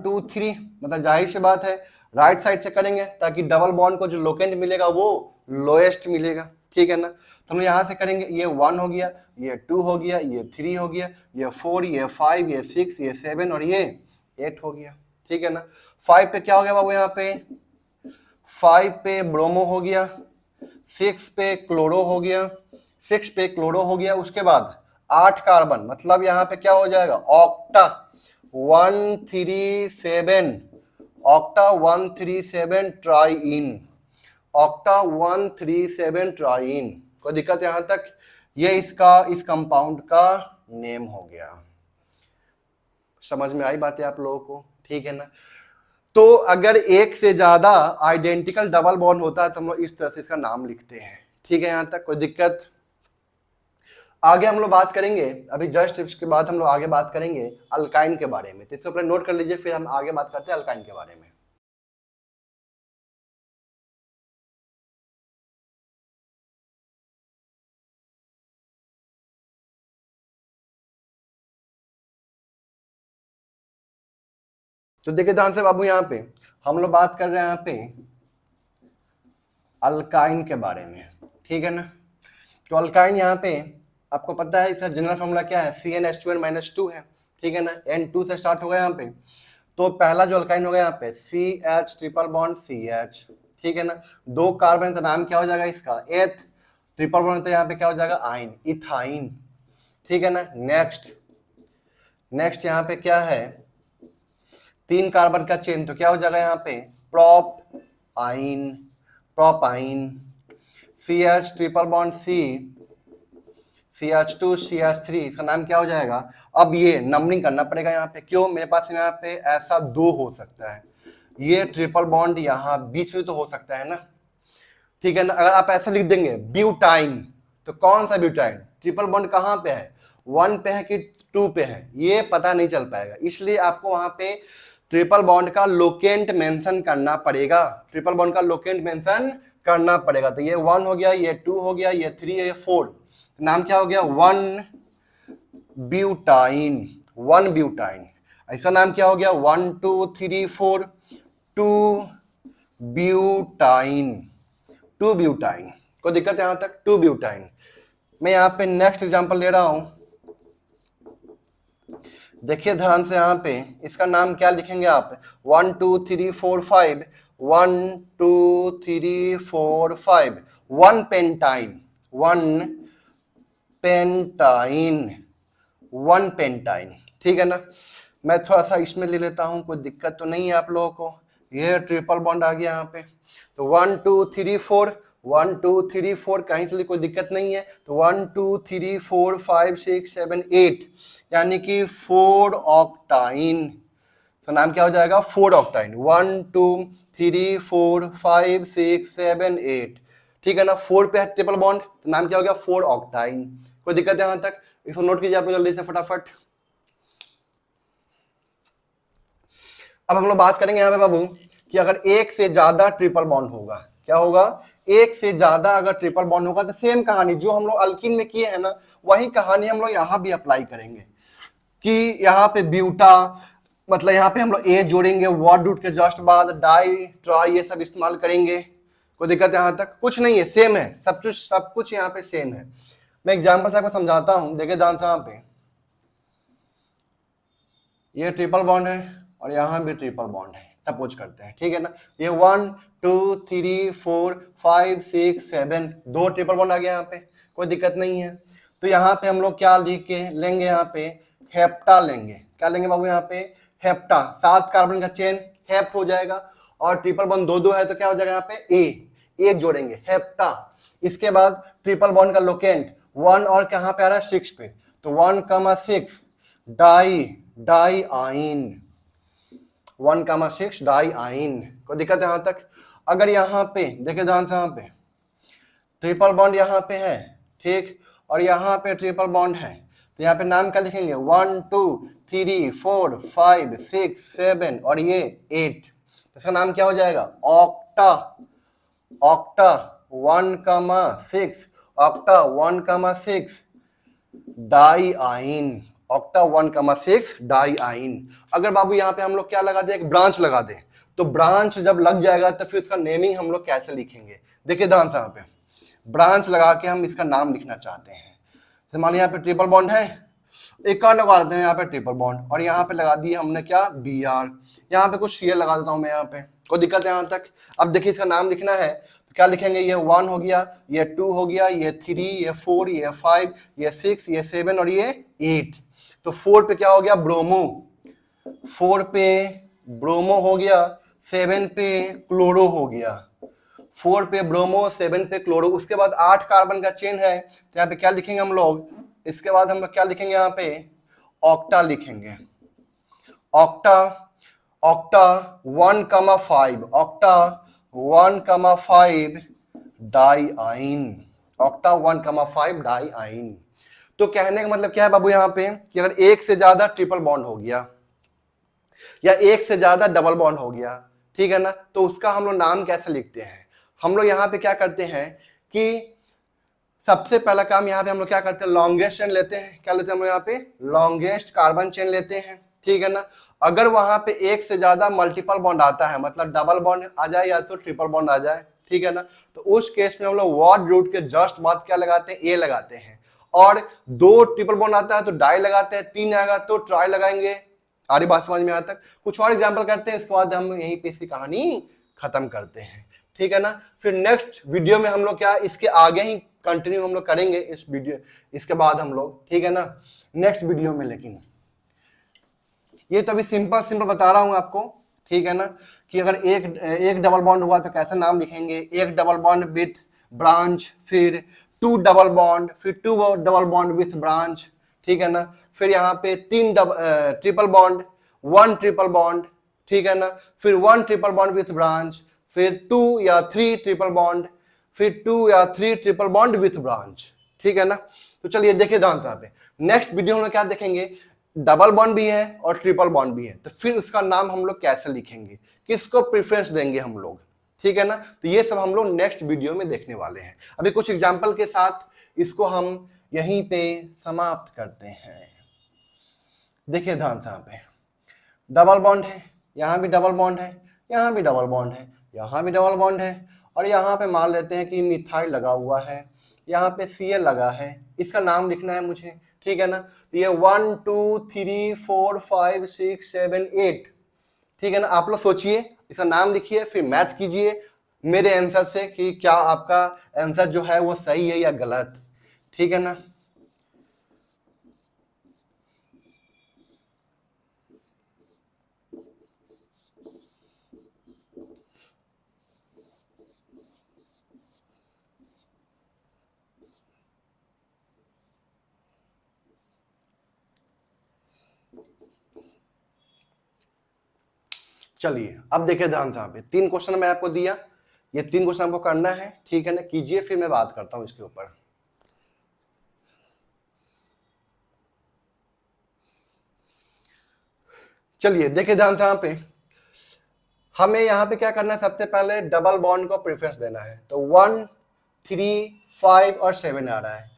S1: 2 3, मतलब जाहिर सी बात है राइट साइड से करेंगे ताकि डबल बॉन्ड को जो लोकेंट मिलेगा वो लोएस्ट मिलेगा, ठीक है ना। तो हम यहाँ से करेंगे, ये 1 हो गया, ये 2 हो गया, ये 3 हो गया, ये 4, ये 5, ये 6, ये 7 और ये 8 हो गया, ठीक है ना। 5 पे क्या हो गया बाबू, यहाँ पे 5 पे ब्रोमो हो गया, 6 पे क्लोरो हो गया, 6 पे क्लोरो हो गया। उसके बाद 8 कार्बन, मतलब यहाँ पे क्या हो जाएगा, ऑक्टा 137, ऑक्टा 137 ट्राइइन, ऑक्टा 137 ट्राइइन। कोई दिक्कत यहाँ तक? ये इसका, इस कंपाउंड का नेम हो गया। समझ में आई बातें आप लोगों को, ठीक है ना। तो अगर एक से ज्यादा आइडेंटिकल डबल बॉन्ड होता है तो हम लोग इस तरह से इसका नाम लिखते हैं, ठीक है। यहाँ तक कोई दिक्कत? आगे हम लोग बात करेंगे, अभी जस्ट इसके बाद हम लोग आगे बात करेंगे अल्काइन के बारे में, तो इसको अपने नोट कर लीजिए, फिर हम आगे बात करते हैं अल्काइन के बारे में। तो देखिए ध्यान से बाबू, यहाँ पे हम लोग बात कर रहे हैं यहाँ पे अल्काइन के बारे में, ठीक है ना। तो अल्काइन यहाँ पे आपको पता है इसका जनरल फॉर्मूला क्या है, CnH2n-2 है, ठीक है ना। N2 से स्टार्ट होगा यहाँ पे, तो पहला जो अल्काइन होगा यहाँ पे CH ट्रिपल बॉन्ड CH, ठीक है ना। 2 कार्बन का नाम क्या हो जाएगा इसका, एथ, ट्रिपल बॉन्ड तो यहाँ पे क्या हो जाएगा, आइन, इथाइन, ठीक है ना। नेक्स्ट यहाँ पे क्या है, 3 कार्बन का चेन, तो क्या हो जाएगा यहाँ पे प्रोप आइन, propyne, CH triple bond C, CH2 CH3, इसका नाम क्या हो जाएगा। अब ये नंबरिंग करना पड़ेगा यहाँ पे, क्यों, मेरे पास यहाँ पे ऐसा 2 हो सकता है, ये ट्रिपल बॉन्ड यहाँ बीच में तो हो सकता है ना, ठीक है ना। अगर आप ऐसा लिख देंगे ब्यूटाइन, तो कौन सा ब्यूटाइन, ट्रिपल बॉन्ड कहाँ पे है, 1 पे है कि 2 पे है, ये पता नहीं चल पाएगा। इसलिए आपको वहां पे ट्रिपल बॉन्ड का लोकेंट मेंशन करना पड़ेगा, ट्रिपल बॉन्ड का लोकेंट मेंशन करना पड़ेगा। तो ये 1 हो गया, ये 2 हो गया, ये 3 है, ये 4, तो नाम क्या हो गया, 1 ब्यूटाइन, 1 ब्यूटाइन। ऐसा नाम क्या हो गया, 1 2 3 4 2 ब्यूटाइन, टू ब्यूटाइन। कोई दिक्कत है यहां तक? Two butyne. मैं यहाँ पे नेक्स्ट एग्जांपल ले रहा हूं, देखिए ध्यान से। यहाँ पे इसका नाम क्या लिखेंगे आप? 1 2 3 4 5, 1 2 3 4 5, 1 पेंटाइन, 1 पेंटाइन, 1 पेंटाइन। ठीक है ना? मैं थोड़ा सा इसमें ले लेता हूं, कोई दिक्कत तो नहीं है आप लोगों को? ये ट्रिपल बॉन्ड आ गया यहाँ पे। तो 1 2 3 4, 1 2 3 4, कहीं से कोई दिक्कत नहीं है। तो 1 2 3 4 5 6 7 8, यानी कि 4 ऑक्टाइन। तो नाम क्या हो जाएगा? 4 ऑक्टाइन। 1 2 3 4 5 6 7 8, ठीक है ना? 4 पे है ट्रिपल बॉन्ड, तो नाम क्या हो गया? 4 ऑक्टाइन। कोई दिक्कत है यहां तक? इसको नोट कीजिए आप जल्दी से फटाफट। अब हम लोग बात करेंगे यहाँ पे बाबू कि अगर एक से ज्यादा ट्रिपल बॉन्ड होगा, क्या होगा? एक से ज्यादा अगर ट्रिपल बॉन्ड होगा तो सेम कहानी जो हम लोग अल्कीन में किए हैं ना, वही कहानी हम लोग यहाँ भी अप्लाई करेंगे कि यहाँ पे ब्यूटा, मतलब यहाँ पे हम लोग ए जोड़ेंगे, वर्ड रूट के जस्ट बाद डाई ट्राई ये सब इस्तेमाल करेंगे। कोई दिक्कत यहाँ तक? कुछ नहीं है, सेम है, सब कुछ यहाँ पे सेम है। मैं एग्जाम्पल से आपको समझाता हूँ, देखिए ध्यान से। यहाँ पे ये ट्रिपल बॉन्ड है और यहाँ भी ट्रिपल बॉन्ड है, सपोज करते हैं, ठीक है ना? ये 1 2 3 4 5 6 7, 2 ट्रिपल बॉन्ड आ गया यहाँ पे, कोई दिक्कत नहीं है। तो यहाँ पे हम लोग क्या लिख के लेंगे? यहाँ पे हेप्टा लेंगे। क्या लेंगे बाबू? यहाँ पे हेप्टा, 7 कार्बन का चेन हेप्ट हो जाएगा, और ट्रिपल बॉन्ड 2 है तो क्या हो जाएगा? यहाँ पे एक जोड़ेंगे, हेप्टा। इसके बाद ट्रिपल बॉन्ड का लोकेंट 1 और कहाँ पे आ रहा है? 6 पे, तो 1,6 डाई आइन, 1,6 डाई आइन। कोई दिक्कत है यहां तक? अगर यहाँ पे देखिए ध्यान से, यहाँ पे ट्रिपल बॉन्ड यहाँ पे है, ठीक, और यहाँ पे ट्रिपल बॉन्ड है, तो यहाँ पे नाम क्या लिखेंगे? 1 2 3 4 5 6 7 और ये 8, इसका नाम क्या हो जाएगा? ऑक्टा। ऑक्टा 1,6, ऑक्टा 1,6 डाई आइन, ऑक्टा 1,6 डाई आइन। अगर बाबू यहाँ पे हम लोग क्या लगा दे? एक ब्रांच लगा दे, तो ब्रांच जब लग जाएगा तो फिर इसका नेमिंग हम लोग कैसे लिखेंगे? देखिए ध्यान से, यहाँ पे ब्रांच लगा के हम इसका नाम लिखना चाहते हैं। तो मान यहाँ पे ट्रिपल बॉन्ड है, एक और लगा देते हैं यहाँ पे ट्रिपल बॉन्ड, और यहाँ पे लगा दिए हमने क्या? B R. यहाँ पे कुछ शेयर लगा देता हूँ मैं यहाँ पे, कोई दिक्कत है यहाँ तक? अब देखिए इसका नाम लिखना है तो क्या लिखेंगे? ये 1 हो गया, ये 2 हो गया, ये 3, ये 4, ये 5, ये 6, ये 7 और ये 8। तो 4 पे क्या हो गया? ब्रोमो। 4 पे ब्रोमो हो गया, 7 पे क्लोरो हो गया। 4 पे ब्रोमो, 7 पे क्लोरो। उसके बाद 8 कार्बन का चेन है, तो यहाँ पे क्या लिखेंगे हम लोग? इसके बाद हम लोग क्या लिखेंगे? यहाँ पे ऑक्टा लिखेंगे। ऑक्टा, ऑक्टा 1,5, ऑक्टा 1,5 डाई आइन, ऑक्टा 1,5 डाई आइन। तो कहने का मतलब क्या है बाबू यहाँ पे कि अगर एक से ज्यादा ट्रिपल बॉन्ड हो गया या एक से ज्यादा डबल बॉन्ड हो गया, ठीक है ना, तो उसका हम लोग नाम कैसे लिखते हैं? हम लोग यहाँ पे क्या करते हैं कि सबसे पहला काम यहाँ पे हम लोग क्या करते हैं? लॉन्गेस्ट चेन लेते हैं। क्या लेते हैं हम लोग? यहाँ पे लॉन्गेस्ट कार्बन चेन लेते हैं, ठीक है ना? अगर वहां पे एक से ज्यादा मल्टीपल बॉन्ड आता है, मतलब डबल बॉन्ड आ जाए या तो ट्रिपल बॉन्ड आ जाए, ठीक है ना, तो उस केस में हम लोग वर्ड रूट के जस्ट बाद क्या लगाते हैं? ए लगाते हैं। और 2 ट्रिपल बॉन्ड आता है तो डाई लगाते हैं, 3 आएगा तो ट्राई लगाएंगे। सारी बात समझ में आता है? कुछ और एग्जाम्पल करते हैं, इसके बाद हम यहीं पे इसकी कहानी खत्म करते हैं, ठीक है ना? फिर नेक्स्ट वीडियो में हम लोग क्या इसके आगे ही कंटिन्यू हम लोग करेंगे इस वीडियो, इसके बाद हम लोग, ठीक है ना, नेक्स्ट वीडियो में। लेकिन ये तो अभी सिंपल बता रहा हूं आपको, ठीक है ना, कि अगर एक डबल बॉन्ड हुआ तो कैसे नाम लिखेंगे? एक डबल बॉन्ड विथ ब्रांच, फिर 2 डबल बॉन्ड, फिर 2 डबल बॉन्ड विथ ब्रांच, ठीक है ना, फिर यहाँ पे 3 ट्रिपल बॉन्ड, 1 ट्रिपल बॉन्ड, ठीक है ना, फिर 1 ट्रिपल बॉन्ड विथ ब्रांच, फिर 2 या 3 ट्रिपल बॉन्ड, फिर 2 या 3 ट्रिपल बॉन्ड विथ ब्रांच, ठीक है ना? तो चलिए देखिए ध्यान से पे नेक्स्ट वीडियो में क्या देखेंगे? डबल बॉन्ड भी है और ट्रिपल बॉन्ड भी है, तो फिर उसका नाम हम लोग कैसे लिखेंगे, किसको प्रेफरेंस देंगे हम लोग, ठीक है ना? तो ये सब हम लोग नेक्स्ट वीडियो में देखने वाले हैं। अभी कुछ एग्जाम्पल के साथ इसको हम यहीं पे समाप्त करते हैं। देखिए ध्यान से, यहाँ पे डबल बॉन्ड है, यहाँ भी डबल बॉन्ड है, यहाँ भी डबल बॉन्ड है, यहाँ भी डबल बॉन्ड है, और यहाँ पे मान लेते हैं कि मिथाइल लगा हुआ है, यहाँ पे Cl लगा है, इसका नाम लिखना है मुझे, ठीक है ना। तो ये 1 2 3 4 5 6 7 8, ठीक है ना। आप लोग सोचिए, इसका नाम लिखिए, फिर मैच कीजिए मेरे आंसर से कि क्या आपका आंसर जो है वो सही है या गलत, ठीक है ना। चलिए अब देखिए ध्यान से, यहाँ पे 3 क्वेश्चन मैं आपको दिया, ये 3 क्वेश्चन आपको करना है, ठीक है ना, कीजिए, फिर मैं बात करता हूँ इसके ऊपर। चलिए देखिए ध्यान से, यहाँ पे हमें यहाँ पे क्या करना है, सबसे पहले डबल बॉन्ड को प्रेफरेंस देना है। तो 1 3 5 और 7 आ रहा है,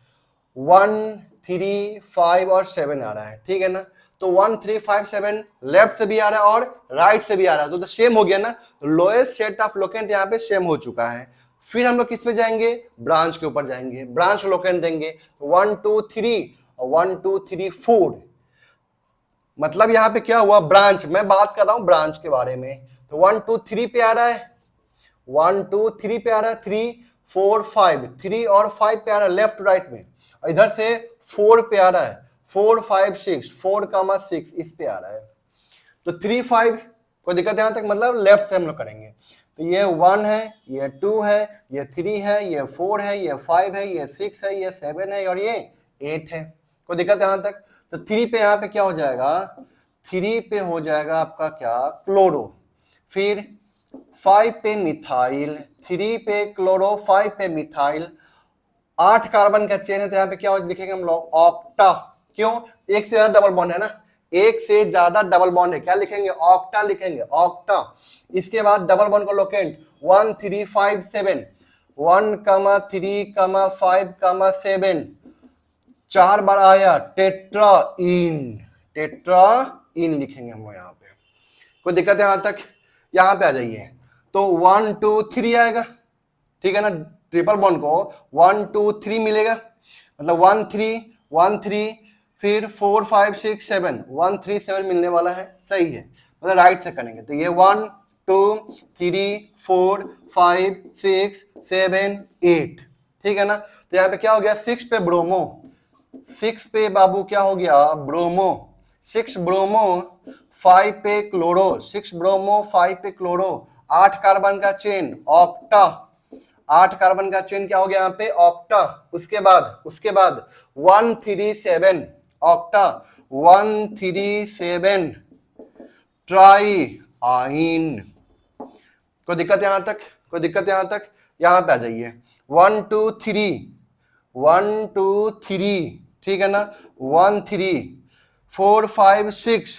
S1: 1 3 5 और 7 आ रहा है, ठीक है ना। तो 1 3 5 7 लेफ्ट से भी आ रहा है और राइट से भी आ रहा है, तो सेम हो गया ना। लोएस्ट सेट ऑफ लोकेंट यहाँ पे सेम हो चुका है। फिर हम लोग किस पे जाएंगे, ब्रांच के ऊपर जाएंगे, ब्रांच लोकेंट देंगे। 1 2 3 और 1 2 3 4, मतलब यहाँ पे क्या हुआ, ब्रांच, मैं बात कर रहा हूं ब्रांच के बारे में। तो 1 2 3 पे आ रहा है, 1 2 3 पे आ रहा है, 3 4 5, 3 और 5 पे आ रहा है लेफ्ट राइट में, और इधर से 4 पे आ रहा है, 4 5 6, 4 कामा 6 इस पे आ रहा है। तो 3 5 कोई दिक्कत यहां तक, मतलब लेफ्ट से हम लोग करेंगे। तो ये 1 है, ये 2 है, ये 3 है, ये 4 है, ये 5 है, ये 6 है, ये 7 है और ये 8 है। कोई दिक्कत यहां तक। तो 3 पे यहाँ पे क्या हो जाएगा, 3 पे हो जाएगा आपका क्या, क्लोरो। फिर 5 पे मिथाइल, 3 पे क्लोरो, 5 पे मिथाइल, 8 कार्बन का चेन है, तो यहाँ पे क्या लिखेंगे हम लोग, ऑक्टा। क्यों, एक से ज्यादा डबल बॉन्ड है ना, एक से ज्यादा डबल बॉन्ड है, क्या लिखेंगे, ऑक्टा लिखेंगे, ऑक्टा। इसके बाद डबल बॉन्ड को लोकेंट 1 3 5 7, 1 3 5 7, 4 बार आया टेट्राइन, टेट्राइन लिखेंगे हम लोग यहाँ पे। कोई दिक्कत है यहां तक, यहां पे आ जाइए। तो 1 2 3 आएगा, ठीक है ना, ट्रिपल बॉन्ड को 1 2 3 मिलेगा, मतलब 1 3 1 3, फिर 4 5 6 7, 1 3 7 मिलने वाला है, सही है, मतलब राइट से करेंगे। तो ये 1 2 3 4 5 6 7 8, ठीक है ना। तो यहाँ पे क्या हो गया, 6 पे ब्रोमो, 6 पे बाबू क्या हो गया, ब्रोमो, 6 ब्रोमो, 5 पे क्लोरो, 6 ब्रोमो 5 पे क्लोरो, 8 कार्बन का चेन, ऑक्टा, 8 कार्बन का चेन क्या हो गया यहाँ पे, ऑक्टा। उसके बाद 1 3 7 ऑक्टा, 1 3 7 ट्राई आइन। कोई दिक्कत यहां तक, कोई दिक्कत यहां तक, यहां पे आ जाइए। 1 2 3, 1 2 3, ठीक है ना, 1 3 4 5 6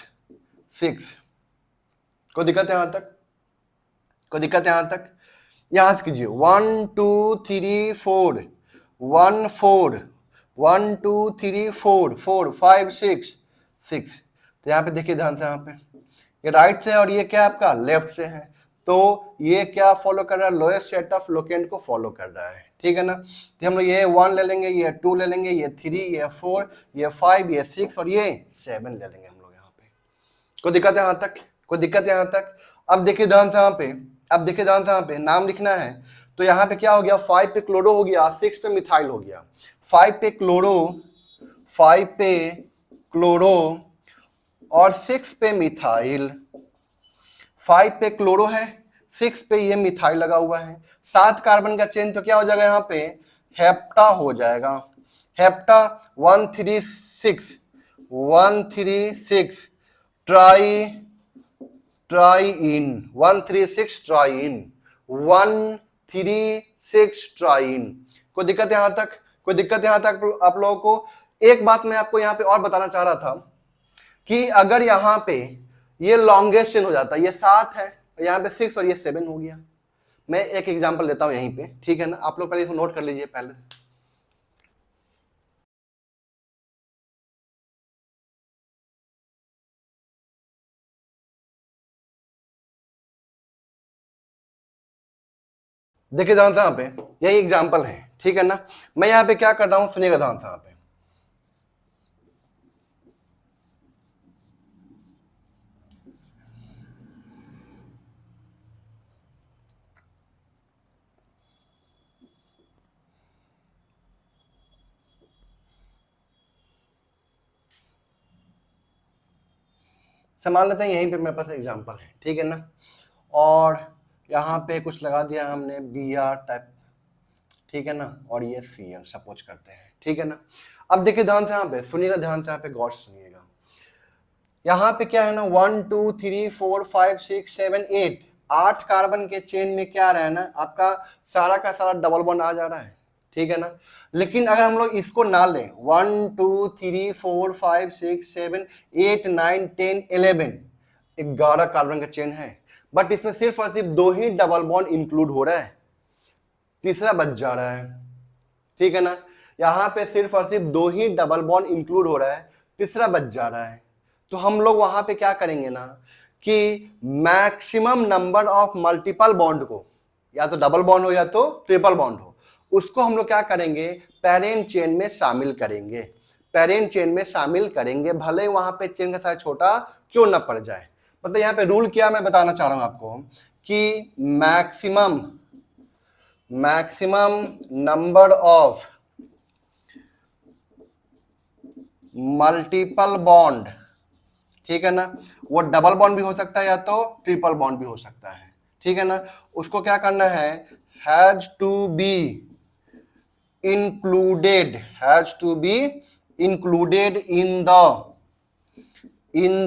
S1: 6। कोई दिक्कत यहां तक, कोई दिक्कत यहां तक, यहां से कीजिए 1 2 3 4, 1 4, 1 2 3 4 4 5 6 6। तो यहाँ पे देखिए ध्यान से, यहाँ पे ये राइट से और ये क्या आपका लेफ्ट से है, तो ये क्या फॉलो कर रहा है, लोएस्ट सेट ऑफ लोकेंट को फॉलो कर रहा है, ठीक है ना। तो हम लोग ये 1 ले लेंगे, ये 2 ले लेंगे, ये 3, ये 4, ये 5, ये 6 और ये 7 ले लेंगे हम लोग यहाँ पे। कोई दिक्कत है यहाँ तक, कोई दिक्कत है यहाँ तक। अब देखिए ध्यान से यहाँ पे, अब देखिए ध्यान से यहाँ पे नाम लिखना है। तो यहाँ पे क्या हो गया, 5 पे क्लोरो हो गया, 6 पे मिथाइल हो गया, 5 पे क्लोरो, 5 पे क्लोरो और 6 पे मिथाइल, 5 पे क्लोरो है, 6 पे ये मिथाइल लगा हुआ है, 7 कार्बन का चेन, तो क्या हो जाएगा यहाँ पे, हेप्टा हो जाएगा, हेप्टा 1 3 6, 1 3 6 ट्राई, ट्राइन, 1 3 6 ट्राइन, 1 3 6 ट्राइन। कोई दिक्कत यहां तक, कोई दिक्कत यहां तक आप लोगों को। एक बात मैं आपको यहाँ पे और बताना चाह रहा था कि अगर यहाँ पे ये लॉन्गेस्ट चेन हो जाता, ये 7 है, यहाँ पे 6 और ये 7 हो गया। मैं एक एग्जांपल लेता हूं यहीं पे, ठीक है ना, आप लोग पहले इसको नोट कर लीजिए पहले से। देखिए ध्यान से यहाँ पे, यही एग्जाम्पल है, ठीक है ना। मैं यहाँ पे क्या कर रहा हूँ, सुनिएगा ध्यान से यहाँ पे। मान लेते हैं यहीं पे मेरे पास एग्जाम्पल है, ठीक है ना, और यहाँ पे कुछ लगा दिया हमने बी आर टाइप, ठीक है ना, और ये सी एन सपोज करते हैं, ठीक है ना। अब देखिए ध्यान से यहाँ पे सुनिएगा, ध्यान से यहाँ पे गौर से सुनिएगा। यहाँ पे क्या है ना, 1 2 3 4 5 6 7 8, 8 कार्बन के चेन में क्या आ रहा है ना, आपका सारा का सारा डबल बॉन्ड आ जा रहा है, ठीक है ना। लेकिन अगर हम लोग इसको ना लें, 1 2 3 4 5 6 7 8 9 10 11, 11 कार्बन का चेन है, बट इसमें सिर्फ और सिर्फ 2 ही डबल बॉन्ड इंक्लूड हो रहा है, तीसरा बच जा रहा है, ठीक है ना। यहाँ पे सिर्फ और सिर्फ 2 ही डबल बॉन्ड इंक्लूड हो रहा है, तीसरा बच जा रहा है। तो हम लोग वहां पे क्या करेंगे ना, कि maximum number of multiple bond को, या तो डबल बॉन्ड हो या तो ट्रिपल बॉन्ड हो, उसको हम लोग क्या करेंगे, पेरेंट चेन में शामिल करेंगे, पेरेंट चेन में शामिल करेंगे, भले वहां पे चेन का साइज छोटा क्यों ना पड़ जाए। मतलब यहाँ पे रूल क्या मैं बताना चाह रहा हूं आपको, कि maximum number of multiple bond, ठीक है ना, वो डबल बॉन्ड भी हो सकता है या तो ट्रिपल बॉन्ड भी हो सकता है, ठीक है ना। उसको क्या करना है, has to be included, has to be included in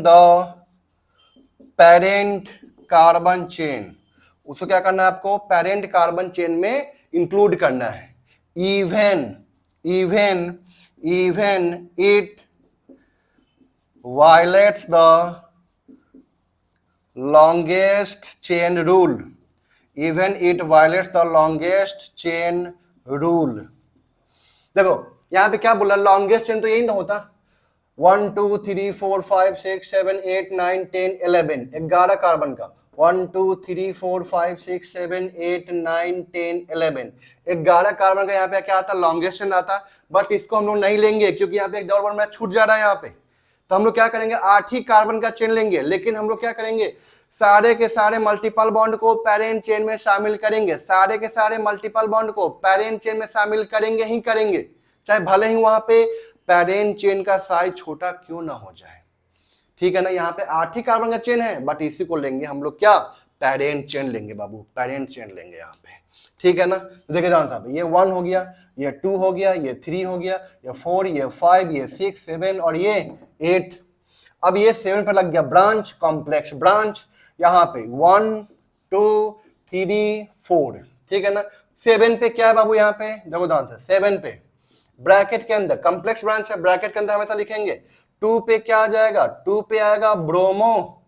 S1: the parent carbon chain. उसको क्या करना है आपको, पेरेंट कार्बन चेन में इंक्लूड करना है। Even it violates the longest chain rule, even it violates the longest chain rule। देखो यहाँ पे क्या बोला, लॉन्गेस्ट चेन तो यही ना होता, 1 2 3 4 5 6 7 8 9 10 11, 11 कार्बन का, 1 2 3 4 5 6 7 8 9 10 11, 11 कार्बन का यहाँ पे क्या आता, लॉन्गेस्ट चेन आता। बट इसको हम लोग नहीं लेंगे क्योंकि यहाँ पे एक डबल बॉन्ड मैच छूट जा रहा है यहाँ पे, तो हम लोग क्या करेंगे, 8 ही कार्बन का चेन लेंगे। लेकिन हम लोग क्या करेंगे, सारे के सारे मल्टीपल बॉन्ड को पेरेंट चेन में शामिल करेंगे, सारे के सारे मल्टीपल बॉन्ड को पेरेंट चेन में शामिल करेंगे ही करेंगे, चाहे भले ही वहां पे पेरेंट चेन का साइज छोटा क्यों ना हो जाए, ठीक है ना। यहाँ पे 8 ही कार्बन का चेन है, बट इसी को लेंगे हम लोग क्या, पेरेंट चेन लेंगे बाबू, पेरेंट चेन लेंगे यहाँ पे, ठीक है ना। तो देखिए ध्यान साहब, ये 1 हो गया, ये 2 हो गया, ये 3 हो गया, ये 4, ये 5, ये 6 7 और ये 8। अब ये 7 पर लग गया ब्रांच, कॉम्प्लेक्स ब्रांच, यहाँ पे 1 2 3 4, ठीक है ना। 7 पे क्या है बाबू, यहाँ पे देखो ध्यान से, 7 पे ब्रैकेट के अंदर कॉम्प्लेक्स ब्रांच है, ब्रैकेट के अंदर हमेशा लिखेंगे। 2 पे क्या आ जाएगा, 2 पे आएगा ब्रोमो,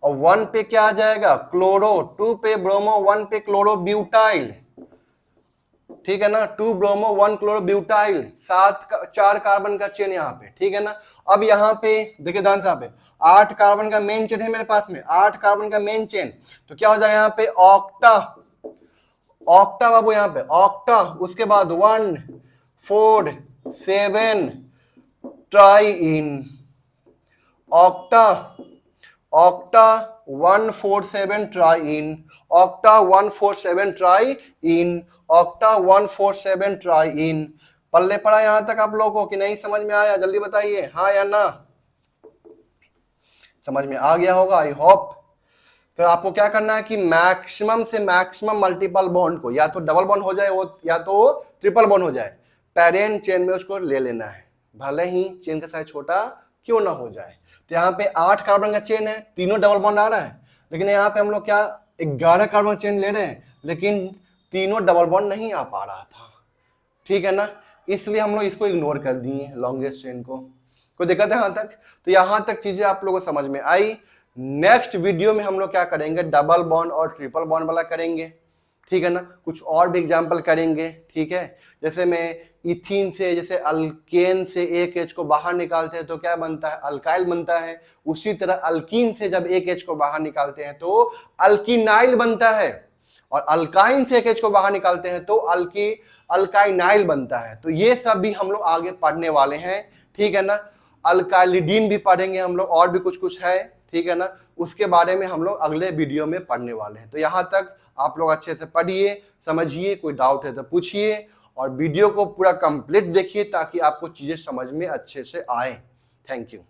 S1: और 1 पे क्या आ जाएगा, क्लोरो, 2 पे ब्रोमो 1 पे क्लोरो ब्यूटाइल, ठीक है ना, 2 ब्रोमो 1 क्लोरो ब्यूटाइल, 4 कार्बन का चेन यहाँ पे, ठीक है ना। अब यहाँ पे देखिए ध्यान से, यहाँ पे 8 कार्बन का मेन चेन है मेरे पास में, 8 कार्बन का मेन चेन, तो क्या हो जाएगा यहाँ पे, ऑक्टा बाबू, यहाँ पे ऑक्टा, उसके बाद 1 4 7 triyne, octa 147 triyne, octa 147 triyne, octa 147 triyne. पल्ले पड़ा यहां तक आप लोगों को कि नहीं समझ में आया, जल्दी बताइए हाँ या ना, समझ में आ गया होगा आई होप। तो आपको क्या करना है कि मैक्सिमम से मैक्सिमम मल्टीपल बॉन्ड को, या तो डबल बॉन्ड हो जाए वो, या तो ट्रिपल बॉन्ड हो जाए, पेरेंट चेन में उसको ले लेना है, भले ही चेन का साइज छोटा क्यों ना हो जाए। तो यहाँ पे 8 कार्बन का चेन है, तीनों डबल बॉन्ड आ रहा है, लेकिन यहाँ पे हम लोग क्या 11 कार्बन चेन ले रहे हैं, लेकिन तीनों डबल बॉन्ड नहीं आ पा रहा था, ठीक है ना, इसलिए हम लोग इसको इग्नोर कर दिए लॉन्गेस्ट चेन को। कोई दिक्कत है यहाँ तक? तो यहाँ तक चीजें आप लोगों को समझ में आई। नेक्स्ट वीडियो में हम लोग क्या करेंगे, डबल बॉन्ड और ट्रिपल बॉन्ड वाला करेंगे, ठीक है ना, कुछ और भी एग्जाम्पल करेंगे, ठीक है। जैसे मैं इथीन से, जैसे अल्केन से एक एच को बाहर निकालते हैं तो क्या बनता है, अल्काइल बनता है, उसी तरह अल्कीन से जब एक एच को बाहर निकालते हैं तो अल्कीनाइल बनता है, और अल्काइन से एक H को बाहर निकालते हैं तो अल्काइनाइल बनता है। तो ये सब भी हम लोग आगे पढ़ने वाले हैं, ठीक है ना। अल्काइलिडीन भी पढ़ेंगे हम लोग, और भी कुछ कुछ है, ठीक है ना। उसके बारे में हम लोग अगले वीडियो में पढ़ने वाले हैं। तो यहाँ तक आप लोग अच्छे से पढ़िए, समझिए, कोई डाउट है तो पूछिए, और वीडियो को पूरा कंप्लीट देखिए ताकि आपको चीज़ें समझ में अच्छे से आए। Thank you.